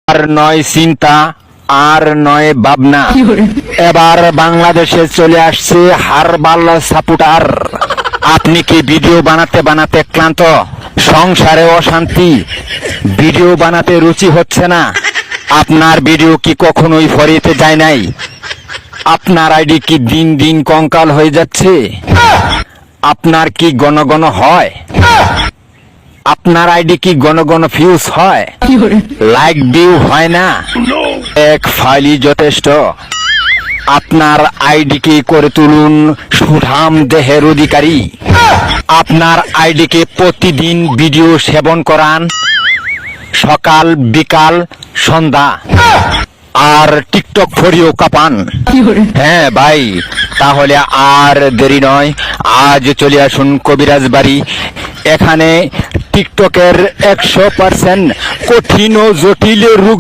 আর নয় চিন্তা, আর নয় ভাবনা, এবার বাংলাদেশে চলে আসছে হারবাল সাপোর্টার। আপনি কি ভিডিও বানাতে বানাতে ক্লান্ত, সংসারে অশান্তি, ভিডিও বানাতে রুচি হচ্ছে না? আপনার ভিডিও কি কখনোই ফরিতে যায় নাই? আপনার আইডি কি দিন দিন কঙ্কাল হয়ে যাচ্ছে? আপনার কি ঘন ঘন হয়? আপনার আইডি কি ঘন ঘন ফিউজ হয়? লাইক ভিউ হয় না? এক ফাইলই যথেষ্ট। আপনার আইডিকে করে তুলুন সুঠাম দেহের অধিকারী। আপনার আইডিকে প্রতিদিন ভিডিও সেবন করান, সকাল বিকাল সন্ধ্যা, আর টিকটক ফরিও কাপান। হ্যাঁ ভাই, তাহলে আর দেরি নয়, আজ চলে আসুন কবিরাজ বাড়ি। এখানে টিকটকের 100% কঠিন ও জটিল রোগ